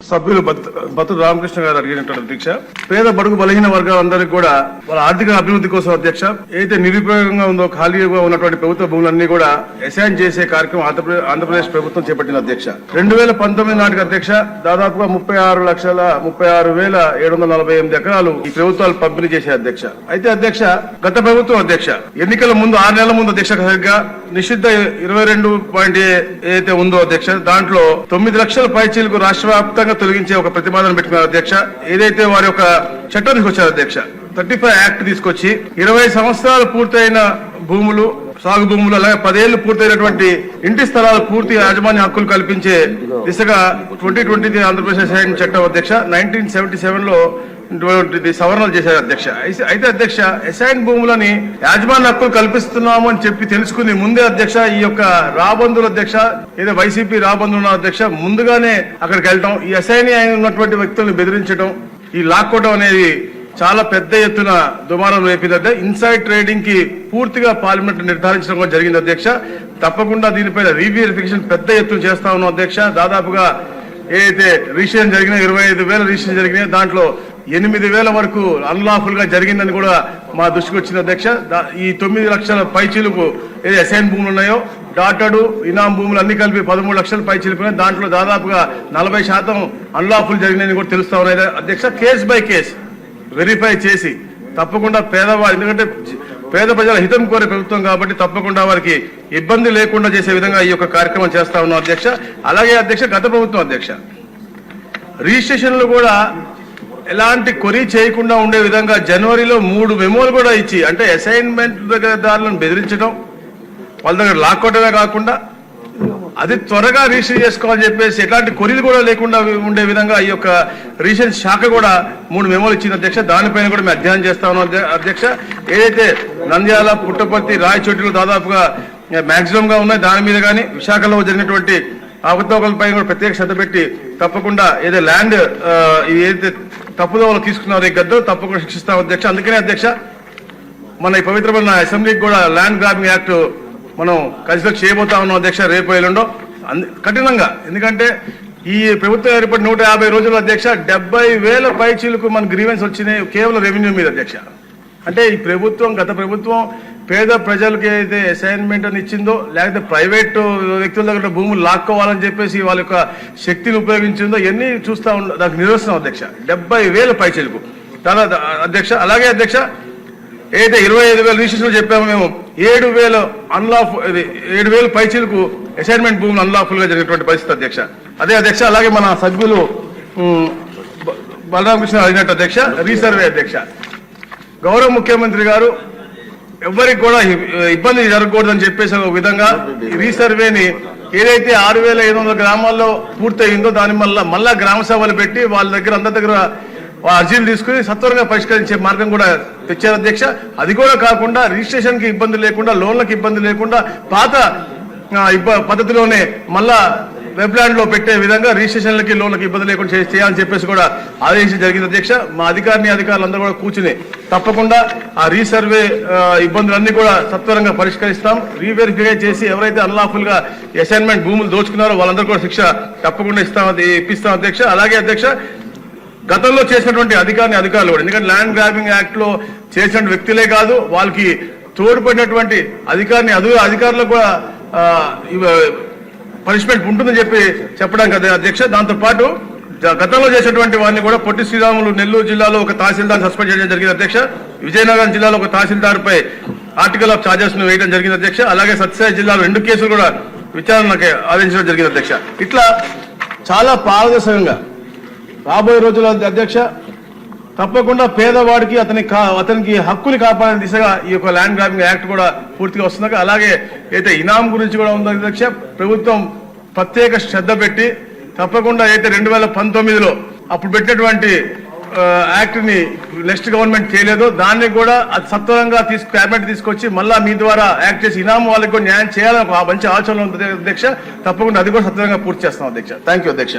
సభ్యులు బత్తుల రామకృష్ణ గారు అడిగినటువంటి అధ్యక్ష, పేద బడుగు బలహీన వర్గాలందరికీ కూడా వాళ్ళ ఆర్థిక అభివృద్ధి కోసం అధ్యక్ష ఏదైతే నిరుపయోగంగా ఉందో ఖాళీగా ఉన్నటువంటి ప్రభుత్వ భూములన్నీ కూడా అసైన్ చేసే కార్యక్రమం ఆంధ్రప్రదేశ్ ప్రభుత్వం చేపట్టిన అధ్యక్ష. 2019 నాటికి అధ్యక్ష దాదాపుగా 36,36,748 ఎకరాలు ఈ ప్రభుత్వాలు పంపిణీ చేసే అధ్యక్ష. అయితే అధ్యక్ష గత ప్రభుత్వం అధ్యక్ష ఎన్నికల ముందు 6 నెలల ముందు అధ్యక్ష సరిగ్గా నిషిద్ధ 22 ఏదైతే ఉందో అధ్యక్ష దాంట్లో 9 లక్షల పైచీలకు రాష్ట్ర వ్యాప్తంగా తొలగించే ఒక ప్రతిపాదన పెట్టుకున్నారు అధ్యక్ష. ఏదైతే వారి యొక్క చట్టం తీసుకొచ్చారు అధ్యక్ష 35 యాక్ట్ తీసుకొచ్చి 20 సంవత్సరాలు పూర్తయిన భూములు సాగు భూములు అలాగే 10 ఏళ్లు పూర్తయినటువంటి ఇంటి స్థలాలు పూర్తి యాజమాన్య హక్కులు కల్పించే దిశగా 2020 ఆంధ్రప్రదేశ్ చట్టం అధ్యక్ష 1977లో సవరణలు చేశారు అధ్యక్ష. అయితే అధ్యక్ష అసైన్ భూములని యాజమాన్య హక్కులు కల్పిస్తున్నాము అని చెప్పి తెలుసుకుని ముందే అధ్యక్ష ఈ యొక్క రాబందుల అధ్యక్ష ఏదో వైసీపీ రాబందుల అధ్యక్ష ముందుగానే అక్కడికి వెళ్ళటం, ఈ అసైన్ ఉన్నటువంటి వ్యక్తులను బెదిరించడం, ఈ లాక్కోవడం అనేది చాలా పెద్ద ఎత్తున దుమారం రేపింది. ఇన్సైడ్ ట్రేడింగ్ కి పూర్తిగా పార్లమెంట్ నిర్ధారించడం కూడా జరిగింది అధ్యక్ష. తప్పకుండా దీనిపైన రీవెరిఫికేషన్ పెద్ద ఎత్తున చేస్తా ఉన్నాం అధ్యక్ష. దాదాపుగా ఏదైతే రిజిస్ట్రేషన్ జరిగినా 25,000 రిజిస్ట్రేషన్ జరిగినాయి, దాంట్లో 8,000 వరకు అన్లాఫుల్ గా జరిగిందని కూడా మా దృష్టికి వచ్చింది అధ్యక్ష. ఈ 9 లక్షల పైచీలకు ఏది అసైన్ భూములు ఉన్నాయో డాటడు ఇనాం భూములు అన్ని కలిపి 13 లక్షల పైచీలకు దాంట్లో దాదాపుగా 40% అన్లాఫుల్ జరిగినాయని కూడా తెలుస్తా ఉన్నాయి అధ్యక్ష. కేస్ బై కేస్ వెరిఫై చేసి తప్పకుండా పేదవాళ్ళు, ఎందుకంటే పేద ప్రజల హితం కోరే ప్రభుత్వం కాబట్టి తప్పకుండా వారికి ఇబ్బంది లేకుండా చేసే విధంగా ఈ యొక్క కార్యక్రమం చేస్తా ఉన్నాం అధ్యక్ష. అలాగే అధ్యక్ష గత ప్రభుత్వం అధ్యక్ష రిజిస్ట్రేషన్లు కూడా ఎలాంటి కొరీ చేయకుండా ఉండే విధంగా జనవరిలో 3 మెమోలు కూడా ఇచ్చి, అంటే అసైన్మెంట్ దారులను బెదిరించడం, వాళ్ళ దగ్గర లాక్కోవడమే కాకుండా అది త్వరగా రిజిస్టర్ చేసుకోవాలని చెప్పేసి ఎట్లాంటి కొరీలు కూడా లేకుండా ఉండే విధంగా ఈ యొక్క రిజిస్ట్రేషన్ శాఖ కూడా 3 మెమోలు ఇచ్చింది అధ్యక్ష. దానిపైన కూడా మేము అధ్యయనం చేస్తా ఉన్నాం అధ్యక్ష. ఏదైతే నంద్యాల, పుట్టపర్తి, రాయచోటిలో దాదాపుగా మాక్సిమం గా ఉన్నాయి, దాని మీద కానీ విశాఖలో జరిగినటువంటి అవకతవకలపై కూడా ప్రత్యేక శ్రద్ధ పెట్టి తప్పకుండా ఏదో ల్యాండ్ ఏదైతే తప్పుదోవలు తీసుకున్నారో ఈ గద్దలు తప్పకుండా శిక్షిస్తాం అధ్యక్ష. అందుకనే అధ్యక్ష మన ఈ పవిత్రమైన అసెంబ్లీకి కూడా ల్యాండ్ గ్రాబింగ్ యాక్ట్ మనం కన్సిడర్ చేయబోతా ఉన్నాం అధ్యక్ష రేపు ఎల్లుండో కఠినంగా. ఎందుకంటే ఈ ప్రభుత్వం ఏర్పడి 150 రోజుల అధ్యక్ష 70,000 పైచీలకు మన గ్రీవెన్స్ వచ్చినాయి కేవలం రెవెన్యూ మీద అధ్యక్ష. అంటే ఈ ప్రభుత్వం గత ప్రభుత్వం పేద ప్రజలకు ఏదైతే అసైన్మెంట్ అని ఇచ్చిందో, లేకపోతే ప్రైవేట్ వ్యక్తుల దగ్గర భూములు లాక్కోవాలని చెప్పేసి వాళ్ళ యొక్క శక్తిని ఉపయోగించిందో ఇవన్నీ చూస్తా దానికి నిరసనం అధ్యక్ష. 70,000 పైచీలకు అధ్యక్ష. అలాగే అధ్యక్ష ఏదైతే 25,000 రిజిస్ట్రేషన్ చెప్పామో మేము 7,000 పైచీలకు అసైన్మెంట్ భూములు అన్లాఫుల్ గా జరిగినటువంటి పరిస్థితి అధ్యక్ష. అదే అధ్యక్ష అలాగే మన సభ్యులు బలరామకృష్ణ అడిగినట్టు అధ్యక్ష రీసర్వే అధ్యక్ష గౌరవ ముఖ్యమంత్రి గారు ఎవరికి కూడా ఇబ్బంది జరగకూడదని చెప్పేసి ఒక విధంగా రీసర్వేని ఏదైతే 6,500 గ్రామాల్లో పూర్తయిందో దాని మళ్ళా గ్రామ సభలు పెట్టి వాళ్ళ దగ్గర అందరి దగ్గర అర్జీలు తీసుకుని సత్వరంగా పరిష్కరించే మార్గం కూడా తెచ్చారు అధ్యక్ష. అది కూడా కాకుండా రిజిస్ట్రేషన్ కి ఇబ్బంది లేకుండా, లోన్లకు ఇబ్బంది లేకుండా పాత పద్ధతిలోనే మళ్ళా వెబ్లాండ్ లో పెట్టే విధంగా రిజిస్ట్రేషన్లకి లోన్లకు ఇబ్బంది లేకుండా చేయాలని చెప్పేసి కూడా ఆదేశం జరిగింది అధ్యక్ష. మా అధికారులందరూ కూడా కూర్చుని తప్పకుండా ఆ రీసర్వే ఇబ్బందులన్నీ కూడా సత్వరంగా పరిష్కరిస్తాం. రీవెరిఫై చేసి ఎవరైతే అన్లాఫుల్ గా అసైన్మెంట్ భూములు దోచుకున్నారో వాళ్ళందరూ కూడా శిక్ష తప్పకుండా ఇప్పిస్తాం అధ్యక్ష. అలాగే అధ్యక్ష గతంలో చేసినటువంటి అధికారులు కూడా, ఎందుకంటే ల్యాండ్ గ్రాబింగ్ యాక్ట్ లో చేసిన వ్యక్తులే కాదు వాళ్ళకి తోడ్పడినటువంటి అధికారులకు కూడా పనిష్మెంట్ ఉంటుందని చెప్పడానికి అధ్యక్ష. దాంతో పాటు గతంలో చేసినటువంటి వారిని కూడా పొట్టి శ్రీరాములు నెల్లూరు జిల్లాలో ఒక తహసీల్దార్ సస్పెండ్ చేయడం జరిగింది అధ్యక్ష. విజయనగరం జిల్లాలో ఒక తహసీల్దార్ పై ఆర్టికల్ ఆఫ్ చార్జెస్ ను వేయడం జరిగింది అధ్యక్ష. అలాగే సత్యసాయి జిల్లాలో 2 కేసులు కూడా విచారణకు ఆదేశించడం జరిగింది అధ్యక్ష. ఇట్లా చాలా పారదర్శకంగా రాబోయే రోజుల్లో అధ్యక్ష తప్పకుండా పేదవాడికి అతనికి హక్కుని కాపాడే దిశగా ఈ యొక్క ల్యాండ్ గ్రాబింగ్ యాక్ట్ కూడా పూర్తిగా వస్తుంది. అలాగే అయితే ఇనాం గురించి కూడా ఉంది అధ్యక్ష. ప్రభుత్వం ప్రత్యేక శ్రద్ధ పెట్టి తప్పకుండా అయితే 2019లో అప్పుడు పెట్టినటువంటి యాక్ట్ ని నెక్స్ట్ గవర్నమెంట్ చేయలేదో దాన్ని కూడా అది సత్వరంగా క్యాబినెట్ తీసుకొచ్చి మళ్ళా మీ ద్వారా యాక్ట్ చేసి ఇనాం వాళ్ళకి కూడా న్యాయం చేయాలని ఒక మంచి ఆలోచన ఉంది అధ్యక్ష. తప్పకుండా అది కూడా సత్వరంగా పూర్తి చేస్తాం అధ్యక్ష. థ్యాంక్ యూ అధ్యక్ష.